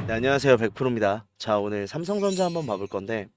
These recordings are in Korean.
네, 안녕하세요. 100%입니다. 자, 오늘 삼성전자 한번 봐볼 건데,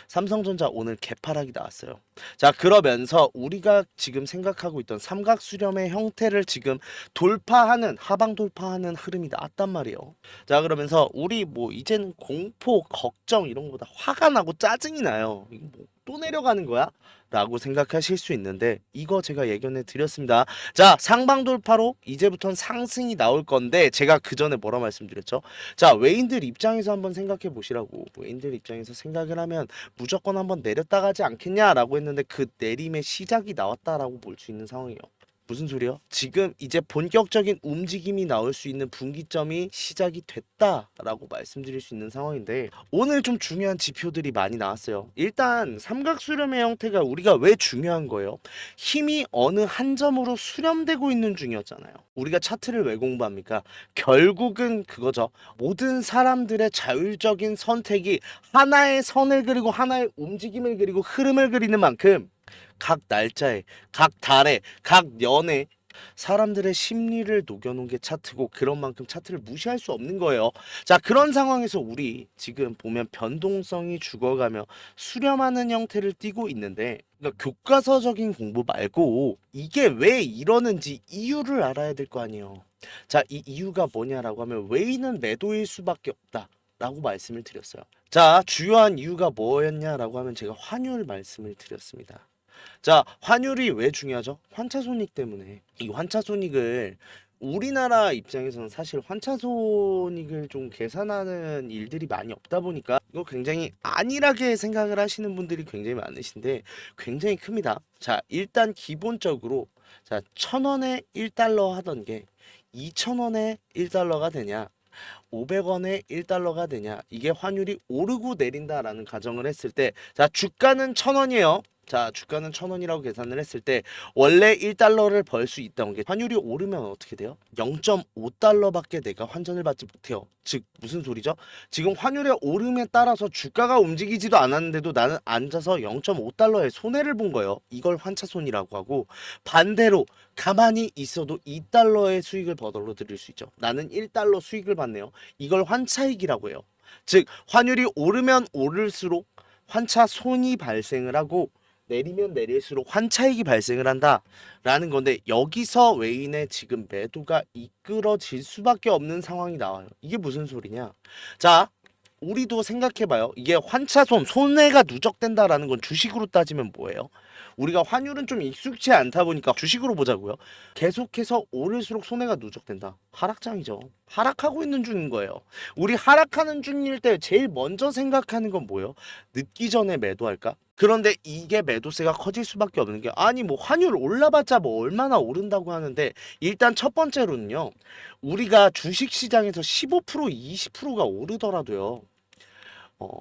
삼성전자 오늘 개파락이 나왔어요. 자, 그러면서 우리가 지금 생각하고 있던 삼각수렴의 형태를 지금 돌파하는, 하방 돌파하는 흐름이 나왔단 말이에요. 자, 그러면서 우리 뭐 이제는 공포, 걱정 이런 거보다 화가 나고 짜증이 나요. 이거 뭐 또 내려가는 거야? 라고 생각하실 수 있는데 이거 제가 예견해 드렸습니다. 자, 상방 돌파로 이제부터는 상승이 나올 건데 제가 그 전에 뭐라 말씀드렸죠? 자, 외인들 입장에서 한번 생각해 보시라고. 외인들 입장에서 생각을 하면 무조건 한번 내렸다 가지 않겠냐라고 했는데 그 내림의 시작이 나왔다라고 볼 수 있는 상황이에요. 무슨 소리요? 지금 이제 본격적인 움직임이 나올 수 있는 분기점이 시작이 됐다라고 말씀드릴 수 있는 상황인데 오늘 좀 중요한 지표들이 많이 나왔어요. 일단 삼각수렴의 형태가 우리가 왜 중요한 거예요? 힘이 어느 한 점으로 수렴되고 있는 중이었잖아요. 우리가 차트를 왜 공부합니까? 결국은 그거죠. 모든 사람들의 자율적인 선택이 하나의 선을 그리고 하나의 움직임을 그리고 흐름을 그리는 만큼 각 날짜에, 각 달에, 각 년에 사람들의 심리를 녹여놓은 게 차트고 그런 만큼 차트를 무시할 수 없는 거예요. 자, 그런 상황에서 우리 지금 보면 변동성이 죽어가며 수렴하는 형태를 띠고 있는데 그러니까 교과서적인 공부 말고 이게 왜 이러는지 이유를 알아야 될 거 아니에요. 자, 이 이유가 뭐냐라고 하면 외인은 매도일 수밖에 없다. 라고 말씀을 드렸어요. 자, 주요한 이유가 뭐였냐라고 하면 제가 환율 말씀을 드렸습니다. 자, 환율이 왜 중요하죠? 환차손익 때문에. 이 환차손익을 우리나라 입장에서는 사실 환차손익을 좀 계산하는 일들이 많이 없다 보니까 이거 굉장히 안일하게 생각을 하시는 분들이 굉장히 많으신데 굉장히 큽니다. 자, 일단 기본적으로 자, 1,000원에 1달러 하던 게 2,000원에 1달러가 되냐? 500원에 1달러가 되냐? 이게 환율이 오르고 내린다라는 가정을 했을 때, 자, 주가는 1,000원이에요. 자, 주가는 1,000원이라고 계산을 했을 때 원래 1달러를 벌 수 있다는 게 환율이 오르면 어떻게 돼요? 0.5달러밖에 내가 환전을 받지 못해요. 즉 무슨 소리죠? 지금 환율의 오름에 따라서 주가가 움직이지도 않았는데도 나는 앉아서 0.5달러의 손해를 본 거예요. 이걸 환차손이라고 하고 반대로 가만히 있어도 2달러의 수익을 버들어 드릴 수 있죠. 나는 1달러 수익을 받네요. 이걸 환차익이라고 해요. 즉 환율이 오르면 오를수록 환차손이 발생을 하고 내리면 내릴수록 환차익이 발생을 한다라는 건데 여기서 외인의 지금 매도가 이끌어질 수밖에 없는 상황이 나와요. 이게 무슨 소리냐? 자, 우리도 생각해봐요. 이게 환차손, 손해가 누적된다라는 건 주식으로 따지면 뭐예요? 우리가 환율은 좀 익숙치 않다 보니까 주식으로 보자고요. 계속해서 오를수록 손해가 누적된다. 하락장이죠. 하락하고 있는 중인 거예요. 우리 하락하는 중일 때 제일 먼저 생각하는 건 뭐예요? 늦기 전에 매도할까? 그런데 이게 매도세가 커질 수밖에 없는 게 아니 뭐 환율 올라봤자 뭐 얼마나 오른다고 하는데 일단 첫 번째로는요. 우리가 주식 시장에서 15% 20%가 오르더라도요. 어,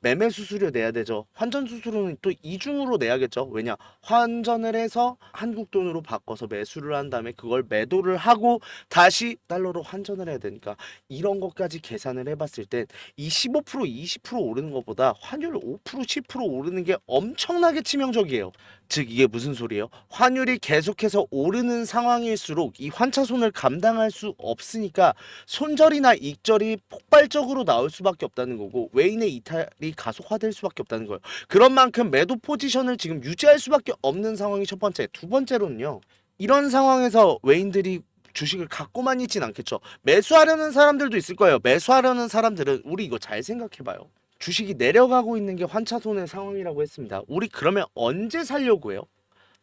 매매 수수료 내야 되죠. 환전 수수료는 또 이중으로 내야겠죠. 왜냐? 환전을 해서 한국 돈으로 바꿔서 매수를 한 다음에 그걸 매도를 하고 다시 달러로 환전을 해야 되니까 이런 것까지 계산을 해봤을 땐 이 15% 20% 오르는 것보다 환율 5% 10% 오르는 게 엄청나게 치명적이에요. 즉 이게 무슨 소리예요? 환율이 계속해서 오르는 상황일수록 이 환차손을 감당할 수 없으니까 손절이나 익절이 폭발적으로 나올 수밖에 없다는 거고 외인의 이탈이 가속화될 수밖에 없다는 거예요. 그런 만큼 매도 포지션을 지금 유지할 수밖에 없는 상황이 첫 번째. 두 번째로는요. 이런 상황에서 외인들이 주식을 갖고만 있진 않겠죠. 매수하려는 사람들도 있을 거예요. 매수하려는 사람들은 우리 이거 잘 생각해봐요. 주식이 내려가고 있는 게 환차손의 상황이라고 했습니다. 우리 그러면 언제 살려고 해요?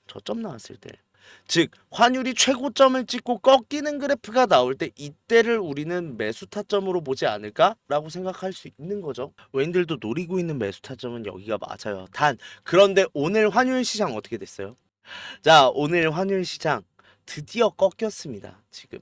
저점 나왔을 때. 즉 환율이 최고점을 찍고 꺾이는 그래프가 나올 때 이때를 우리는 매수 타점으로 보지 않을까라고 생각할 수 있는 거죠. 외인들도 노리고 있는 매수 타점은 여기가 맞아요. 단 그런데 오늘 환율 시장 어떻게 됐어요? 자, 오늘 환율 시장 드디어 꺾였습니다. 지금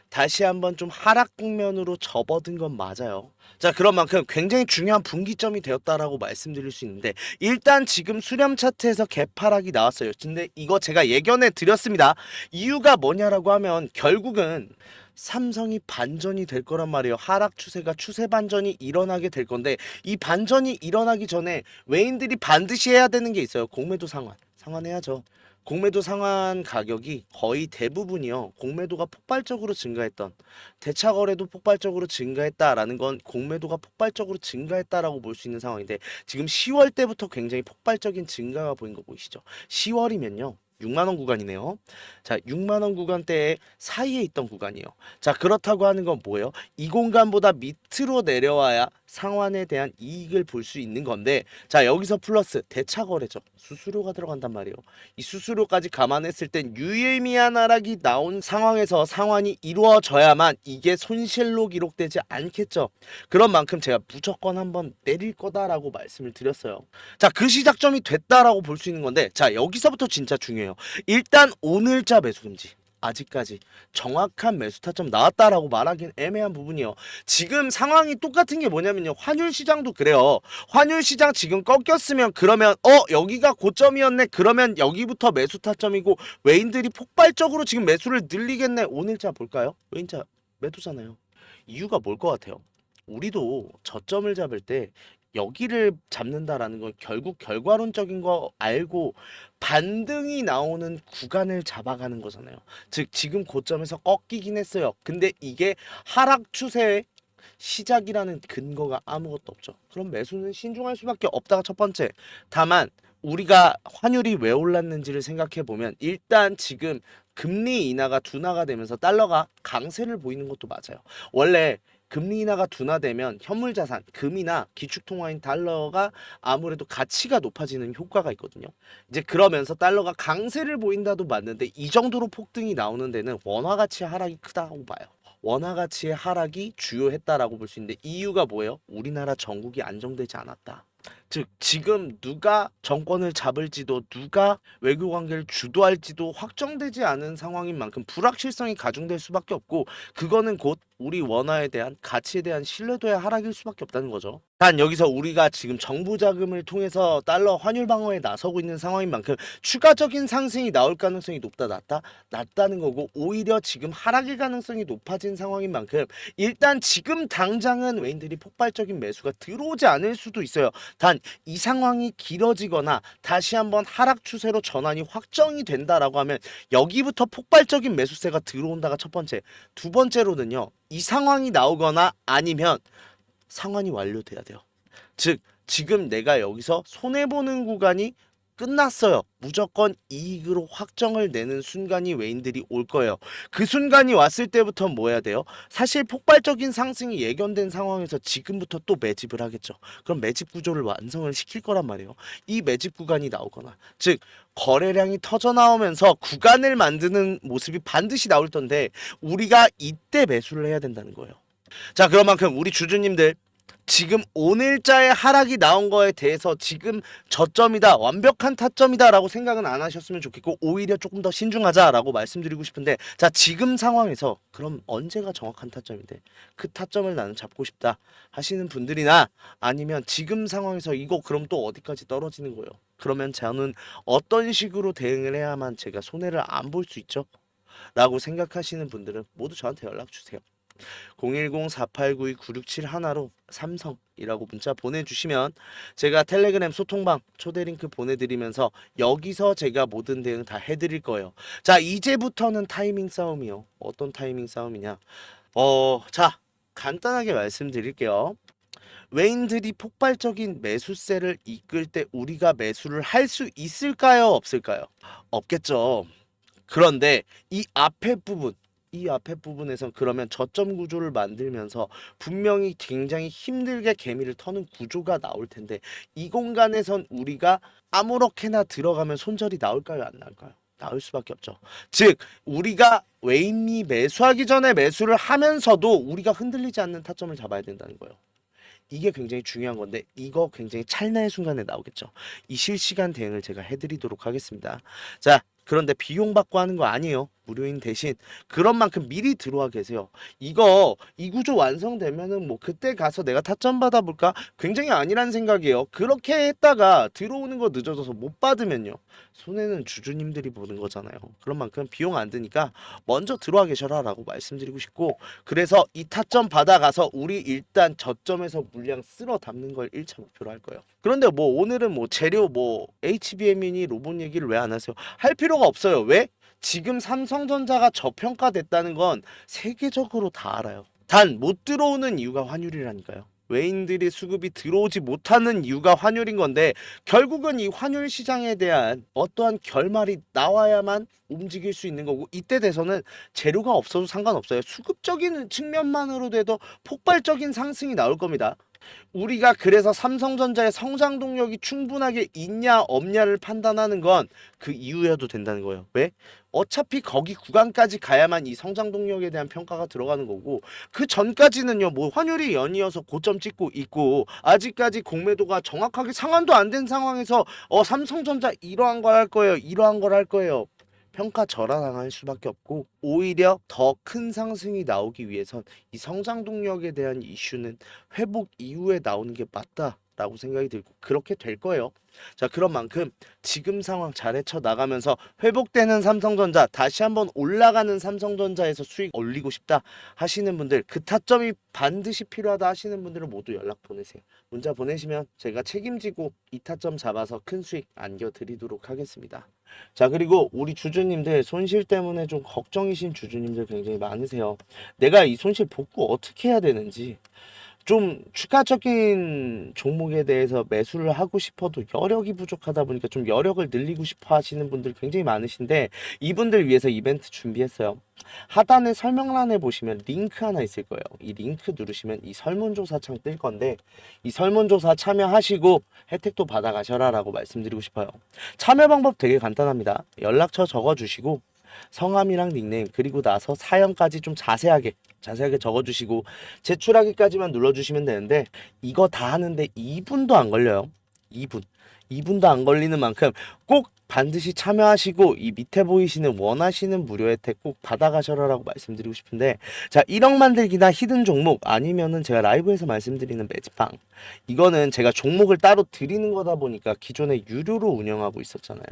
다시 한번 좀 하락 국면으로 접어든 건 맞아요. 자, 그런 만큼 굉장히 중요한 분기점이 되었다라고 말씀드릴 수 있는데 일단 지금 수렴 차트에서 개파락이 나왔어요. 근데 이거 제가 예견해 드렸습니다. 이유가 뭐냐라고 하면 결국은 삼성이 반전이 될 거란 말이에요. 하락 추세가 추세 반전이 일어나게 될 건데 이 반전이 일어나기 전에 외인들이 반드시 해야 되는 게 있어요. 공매도 상환. 상환해야죠. 공매도 상환 가격이 거의 대부분이요. 공매도가 폭발적으로 증가했던 대차 거래도 폭발적으로 증가했다라는 건 공매도가 폭발적으로 증가했다라고 볼 수 있는 상황인데 지금 10월 때부터 굉장히 폭발적인 증가가 보인 거 보이시죠? 10월이면요. 6만 원 구간이네요. 자, 6만 원 구간대에 사이에 있던 구간이에요. 자, 그렇다고 하는 건 뭐예요? 이 공간보다 밑으로 내려와야 상환에 대한 이익을 볼 수 있는 건데 자, 여기서 플러스 대차 거래죠. 수수료가 들어간단 말이에요. 이 수수료까지 감안했을 땐 유의미한 하락이 나온 상황에서 상환이 이루어져야만 이게 손실로 기록되지 않겠죠. 그런 만큼 제가 무조건 한번 내릴 거다라고 말씀을 드렸어요. 자, 그 시작점이 됐다라고 볼 수 있는 건데 자, 여기서부터 진짜 중요해요. 일단 오늘자 매수 금지. 아직까지 정확한 매수 타점 나왔다라고 말하긴 애매한 부분이요. 지금 상황이 똑같은 게 뭐냐면요. 환율 시장도 그래요. 환율 시장 지금 꺾였으면 그러면 여기가 고점이었네. 그러면 여기부터 매수 타점이고 외인들이 폭발적으로 지금 매수를 늘리겠네. 오늘자 볼까요? 외인자 매도잖아요. 이유가 뭘 것 같아요? 우리도 저점을 잡을 때 여기를 잡는다라는 건 결국 결과론적인 거 알고 반등이 나오는 구간을 잡아가는 거잖아요. 즉 지금 고점에서 꺾이긴 했어요. 근데 이게 하락 추세의 시작이라는 근거가 아무것도 없죠. 그럼 매수는 신중할 수밖에 없다가 첫 번째. 다만 우리가 환율이 왜 올랐는지를 생각해 보면 일단 지금 금리 인하가 둔화가 되면서 달러가 강세를 보이는 것도 맞아요. 원래 금리 인하가 둔화되면 현물 자산, 금이나 기축통화인 달러가 아무래도 가치가 높아지는 효과가 있거든요. 이제 그러면서 달러가 강세를 보인다도 맞는데 이 정도로 폭등이 나오는 데는 원화 가치 하락이 크다고 봐요. 원화 가치의 하락이 주요했다라고 볼 수 있는데 이유가 뭐예요? 우리나라 정국이 안정되지 않았다. 즉 지금 누가 정권을 잡을지도 누가 외교 관계를 주도할지도 확정되지 않은 상황인 만큼 불확실성이 가중될 수밖에 없고 그거는 곧 우리 원화에 대한 가치에 대한 신뢰도의 하락일 수밖에 없다는 거죠. 단 여기서 우리가 지금 정부 자금을 통해서 달러 환율 방어에 나서고 있는 상황인 만큼 추가적인 상승이 나올 가능성이 높다 낮다? 낮다는 거고 오히려 지금 하락의 가능성이 높아진 상황인 만큼 일단 지금 당장은 외인들이 폭발적인 매수가 들어오지 않을 수도 있어요. 단 이 상황이 길어지거나 다시 한번 하락 추세로 전환이 확정이 된다라고 하면 여기부터 폭발적인 매수세가 들어온다가 첫 번째. 두 번째로는요. 이 상황이 나오거나 아니면 상환이 완료돼야 돼요. 즉 지금 내가 여기서 손해보는 구간이 끝났어요. 무조건 이익으로 확정을 내는 순간이 외인들이 올 거예요. 그 순간이 왔을 때부터 뭐 해야 돼요? 사실 폭발적인 상승이 예견된 상황에서 지금부터 또 매집을 하겠죠. 그럼 매집 구조를 완성을 시킬 거란 말이에요. 이 매집 구간이 나오거나 즉 거래량이 터져 나오면서 구간을 만드는 모습이 반드시 나올 텐데 우리가 이때 매수를 해야 된다는 거예요. 자, 그런 만큼 우리 주주님들 지금 오늘자의 하락이 나온 거에 대해서 지금 저점이다 완벽한 타점이다 라고 생각은 안 하셨으면 좋겠고 오히려 조금 더 신중하자 라고 말씀드리고 싶은데 자 지금 상황에서 그럼 언제가 정확한 타점인데 그 타점을 나는 잡고 싶다 하시는 분들이나 아니면 지금 상황에서 이거 그럼 또 어디까지 떨어지는 거예요. 그러면 저는 어떤 식으로 대응을 해야만 제가 손해를 안 볼 수 있죠? 라고 생각하시는 분들은 모두 저한테 연락 주세요. 010-4892-9671로 삼성이라고 문자 보내주시면 제가 텔레그램 소통방 초대 링크 보내드리면서 여기서 제가 모든 대응 다 해드릴 거예요. 자 이제부터는 타이밍 싸움이요. 어떤 타이밍 싸움이냐 자 간단하게 말씀드릴게요. 외인들이 폭발적인 매수세를 이끌 때 우리가 매수를 할 수 있을까요? 없을까요? 없겠죠. 그런데 이 앞에 부분에서 그러면 저점 구조를 만들면서 분명히 굉장히 힘들게 개미를 터는 구조가 나올 텐데 이 공간에선 우리가 아무렇게나 들어가면 손절이 나올까요? 안 나올까요? 나올 수밖에 없죠. 즉 우리가 외인이 매수하기 전에 매수를 하면서도 우리가 흔들리지 않는 타점을 잡아야 된다는 거예요. 이게 굉장히 중요한 건데 이거 굉장히 찰나의 순간에 나오겠죠. 이 실시간 대응을 제가 해드리도록 하겠습니다. 자 그런데 비용 받고 하는 거 아니에요. 무료인 대신 그런 만큼 미리 들어와 계세요. 이거 이 구조 완성되면은 뭐 그때 가서 내가 타점 받아볼까? 굉장히 아니란 생각이에요. 그렇게 했다가 들어오는 거 늦어져서 못 받으면요. 손해는 주주님들이 보는 거잖아요. 그런 만큼 비용 안 드니까 먼저 들어와 계셔라라고 말씀드리고 싶고, 그래서 이 타점 받아가서 우리 일단 저점에서 물량 쓸어 담는 걸 1차 목표로 할 거예요. 그런데 뭐 오늘은 뭐 재료 뭐 HBM이니 로봇 얘기를 왜 안 하세요? 할 필요가 없어요. 왜? 지금 삼성전자가 저평가됐다는 건 세계적으로 다 알아요. 단 못 들어오는 이유가 환율이라니까요. 외인들이 수급이 들어오지 못하는 이유가 환율인 건데, 결국은 이 환율 시장에 대한 어떠한 결말이 나와야만 움직일 수 있는 거고, 이때 돼서는 재료가 없어도 상관없어요. 수급적인 측면만으로도 해도 폭발적인 상승이 나올 겁니다. 우리가 그래서 삼성전자의 성장 동력이 충분하게 있냐 없냐를 판단하는 건 그 이유여도 된다는 거예요. 왜? 어차피 거기 구간까지 가야만 이 성장 동력에 대한 평가가 들어가는 거고, 그 전까지는요, 뭐 환율이 연이어서 고점 찍고 있고 아직까지 공매도가 정확하게 상한도 안 된 상황에서 삼성전자 이러한 걸 할 거예요, 이러한 걸 할 거예요, 평가 절하당할 수밖에 없고, 오히려 더 큰 상승이 나오기 위해선 이 성장 동력에 대한 이슈는 회복 이후에 나오는 게 맞다라고 생각이 들고, 그렇게 될 거예요. 자, 그런 만큼 지금 상황 잘 헤쳐 나가면서 회복되는 삼성전자, 다시 한번 올라가는 삼성전자에서 수익 올리고 싶다 하시는 분들, 그 타점이 반드시 필요하다 하시는 분들은 모두 연락 보내세요. 문자 보내시면 제가 책임지고 이 타점 잡아서 큰 수익 안겨드리도록 하겠습니다. 자, 그리고 우리 주주님들 손실 때문에 좀 걱정이신 주주님들 굉장히 많으세요. 내가 이 손실 복구 어떻게 해야 되는지, 좀 추가적인 종목에 대해서 매수를 하고 싶어도 여력이 부족하다 보니까 좀 여력을 늘리고 싶어 하시는 분들 굉장히 많으신데, 이분들 위해서 이벤트 준비했어요. 하단에 설명란에 보시면 링크 하나 있을 거예요. 이 링크 누르시면 이 설문조사 창 뜰 건데, 이 설문조사 참여하시고 혜택도 받아가셔라 라고 말씀드리고 싶어요. 참여 방법 되게 간단합니다. 연락처 적어주시고 성함이랑 닉네임, 그리고 나서 사연까지 좀 자세하게 적어주시고 제출하기까지만 눌러주시면 되는데, 이거 다 하는데 2분도 안 걸려요. 2분도 안 걸리는 만큼 꼭 반드시 참여하시고 이 밑에 보이시는 원하시는 무료 혜택 꼭 받아가셔라라고 말씀드리고 싶은데, 자, 1억 만들기나 히든 종목, 아니면은 제가 라이브에서 말씀드리는 매직방, 이거는 제가 종목을 따로 드리는 거다 보니까 기존에 유료로 운영하고 있었잖아요.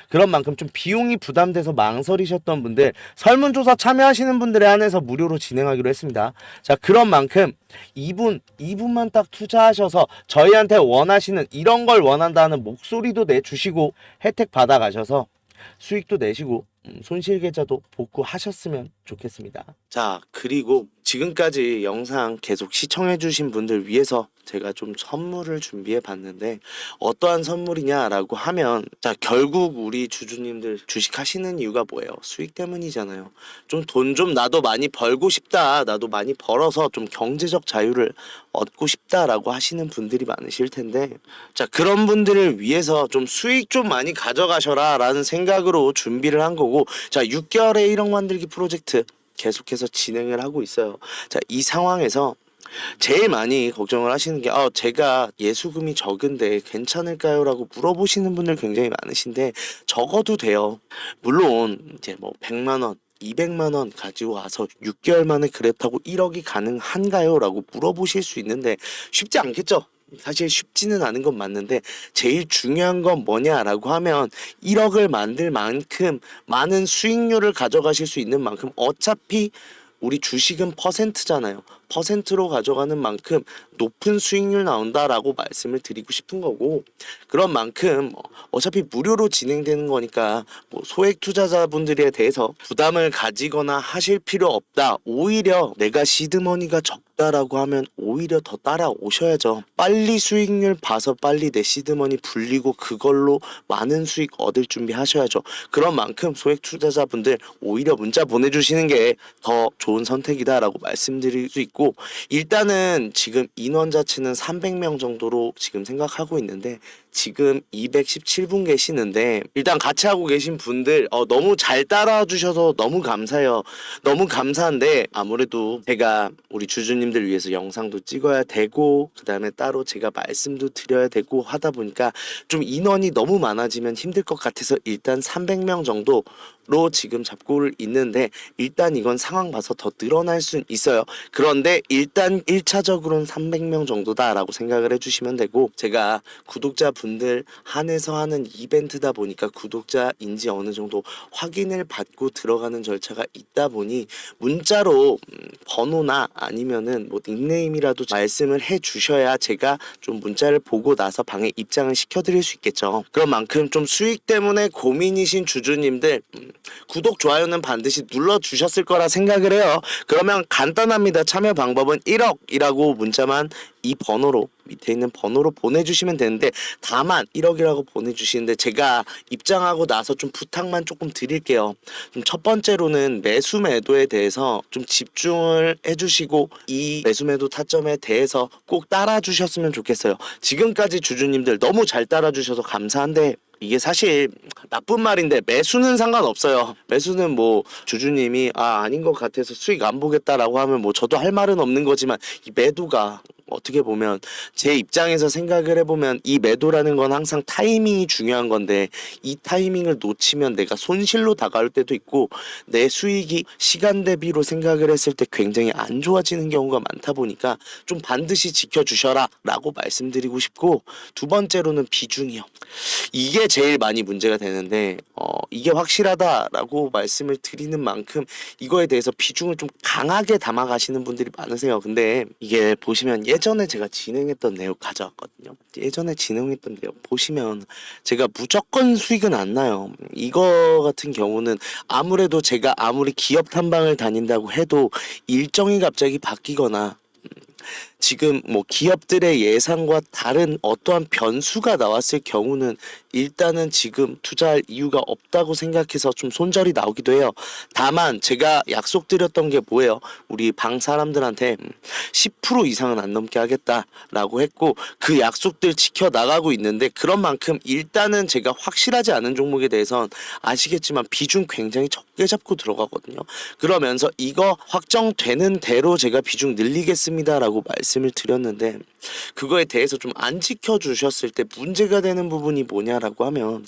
그런 만큼 좀 비용이 부담돼서 망설이셨던 분들, 설문조사 참여하시는 분들에 한해서 무료로 진행하기로 했습니다. 자, 그런 만큼 2분만 딱 투자하셔서 저희한테 원하시는 이런 걸 원한다는 목소리도 내주시고 혜택 받아가셔서 수익도 내시고 손실 계좌도 복구하셨으면 좋겠습니다. 자, 그리고 지금까지 영상 계속 시청해주신 분들 위해서 제가 좀 선물을 준비해 봤는데, 어떠한 선물이냐라고 하면, 자, 결국 우리 주주님들 주식하시는 이유가 뭐예요? 수익 때문이잖아요. 좀 돈 좀 나도 많이 벌고 싶다, 나도 많이 벌어서 좀 경제적 자유를 얻고 싶다라고 하시는 분들이 많으실 텐데, 자, 그런 분들을 위해서 좀 수익 좀 많이 가져가셔라 라는 생각으로 준비를 한 거고, 자, 6개월의 1억 만들기 프로젝트 계속해서 진행을 하고 있어요. 자, 이 상황에서 제일 많이 걱정을 하시는 게, 제가 예수금이 적은데 괜찮을까요? 라고 물어보시는 분들 굉장히 많으신데, 적어도 돼요. 물론 이제 뭐 100만원 200만원 가지고 와서 6개월 만에 그랬다고 1억이 가능한가요? 라고 물어보실 수 있는데, 쉽지 않겠죠? 사실 쉽지는 않은 건 맞는데, 제일 중요한 건 뭐냐라고 하면 1억을 만들 만큼 많은 수익률을 가져가실 수 있는 만큼, 어차피 우리 주식은 퍼센트잖아요. 퍼센트로 가져가는 만큼 높은 수익률 나온다라고 말씀을 드리고 싶은 거고, 그런 만큼 어차피 무료로 진행되는 거니까 뭐 소액 투자자분들에 대해서 부담을 가지거나 하실 필요 없다. 오히려 내가 시드머니가 적다라고 하면 오히려 더 따라오셔야죠. 빨리 수익률 봐서 빨리 내 시드머니 불리고 그걸로 많은 수익 얻을 준비 하셔야죠. 그런 만큼 소액 투자자분들 오히려 문자 보내주시는 게 더 좋은 선택이다라고 말씀드릴 수 있고, 있고, 일단은 지금 인원 자체는 300명 정도로 지금 생각하고 있는데 지금 217분 계시는데, 일단 같이 하고 계신 분들 너무 잘 따라와 주셔서 너무 감사해요. 너무 감사한데 아무래도 제가 우리 주주님들 위해서 영상도 찍어야 되고, 그 다음에 따로 제가 말씀도 드려야 되고 하다 보니까 좀 인원이 너무 많아지면 힘들 것 같아서 일단 300명 정도로 지금 잡고 있는데, 일단 이건 상황 봐서 더 늘어날 수는 있어요. 그런데 일단 1차적으로는 300명 정도다라고 생각을 해주시면 되고, 제가 구독자분들 한해서 하는 이벤트다 보니까 구독자인지 어느 정도 확인을 받고 들어가는 절차가 있다 보니 문자로 번호나 아니면은 뭐 닉네임이라도 말씀을 해 주셔야 제가 좀 문자를 보고 나서 방에 입장을 시켜드릴 수 있겠죠. 그런 만큼 좀 수익 때문에 고민이신 주주님들 구독, 좋아요는 반드시 눌러주셨을 거라 생각을 해요. 그러면 간단합니다. 참여 방법은 1억이라고 문자만 이 번호로, 밑에 있는 번호로 보내주시면 되는데, 다만 1억이라고 보내주시는데 제가 입장하고 나서 좀 부탁만 조금 드릴게요. 좀 첫 번째로는 매수 매도에 대해서 좀 집중을 해주시고, 이 매수 매도 타점에 대해서 꼭 따라주셨으면 좋겠어요. 지금까지 주주님들 너무 잘 따라주셔서 감사한데, 이게 사실 나쁜 말인데 매수는 상관없어요. 매수는 뭐 주주님이 아닌 것 같아서 수익 안 보겠다라고 하면 뭐 저도 할 말은 없는 거지만, 이 매도가 어떻게 보면 제 입장에서 생각을 해보면 이 매도라는 건 항상 타이밍이 중요한 건데, 이 타이밍을 놓치면 내가 손실로 다가올 때도 있고 내 수익이 시간 대비로 생각을 했을 때 굉장히 안 좋아지는 경우가 많다 보니까 좀 반드시 지켜주셔라 라고 말씀드리고 싶고, 두 번째로는 비중이요. 이게 제일 많이 문제가 되는데 이게 확실하다라고 말씀을 드리는 만큼 이거에 대해서 비중을 좀 강하게 담아가시는 분들이 많으세요. 근데 이게 보시면 예전에 제가 진행했던 내용 가져왔거든요. 예전에 진행했던 내용 보시면 제가 무조건 수익은 안 나요. 이거 같은 경우는 아무래도 제가 아무리 기업 탐방을 다닌다고 해도 일정이 갑자기 바뀌거나 지금 뭐 기업들의 예상과 다른 어떠한 변수가 나왔을 경우는 일단은 지금 투자할 이유가 없다고 생각해서 좀 손절이 나오기도 해요. 다만 제가 약속드렸던 게 뭐예요? 우리 방 사람들한테 10% 이상은 안 넘게 하겠다라고 했고, 그 약속들 지켜나가고 있는데, 그런 만큼 일단은 제가 확실하지 않은 종목에 대해선 아시겠지만 비중 굉장히 적게 잡고 들어가거든요. 그러면서 이거 확정되는 대로 제가 비중 늘리겠습니다라고 말씀을 드렸는데, 그거에 대해서 좀 안 지켜주셨을 때 문제가 되는 부분이 뭐냐라고 하면,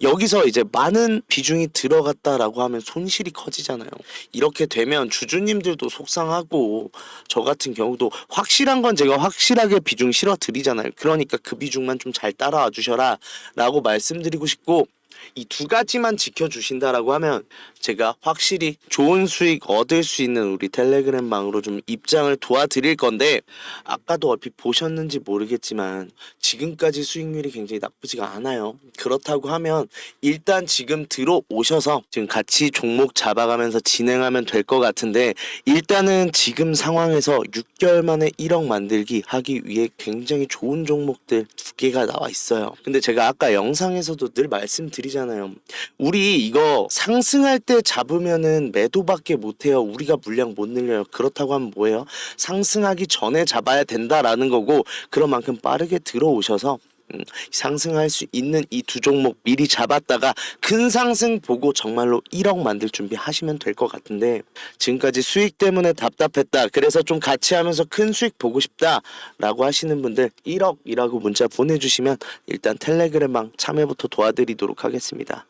여기서 이제 많은 비중이 들어갔다라고 하면 손실이 커지잖아요. 이렇게 되면 주주님들도 속상하고 저 같은 경우도 확실한 건 제가 확실하게 비중 실어 드리잖아요. 그러니까 그 비중만 좀 잘 따라와 주셔라 라고 말씀드리고 싶고, 이 두 가지만 지켜주신다라고 하면 제가 확실히 좋은 수익 얻을 수 있는 우리 텔레그램 방으로 좀 입장을 도와드릴 건데, 아까도 얼핏 보셨는지 모르겠지만 지금까지 수익률이 굉장히 나쁘지가 않아요. 그렇다고 하면 일단 지금 들어오셔서 지금 같이 종목 잡아가면서 진행하면 될 것 같은데, 일단은 지금 상황에서 6개월 만에 1억 만들기 하기 위해 굉장히 좋은 종목들 두 개가 나와 있어요. 근데 제가 아까 영상에서도 늘 말씀드리잖아요. 우리 이거 상승할 때 잡으면은 매도밖에 못해요. 우리가 물량 못 늘려요. 그렇다고 하면 뭐예요? 상승하기 전에 잡아야 된다라는 거고, 그런 만큼 빠르게 들어오셔서 상승할 수 있는 이 두 종목 미리 잡았다가 큰 상승 보고 정말로 1억 만들 준비 하시면 될 것 같은데, 지금까지 수익 때문에 답답했다, 그래서 좀 같이 하면서 큰 수익 보고 싶다 라고 하시는 분들 1억이라고 문자 보내주시면 일단 텔레그램방 참여부터 도와드리도록 하겠습니다.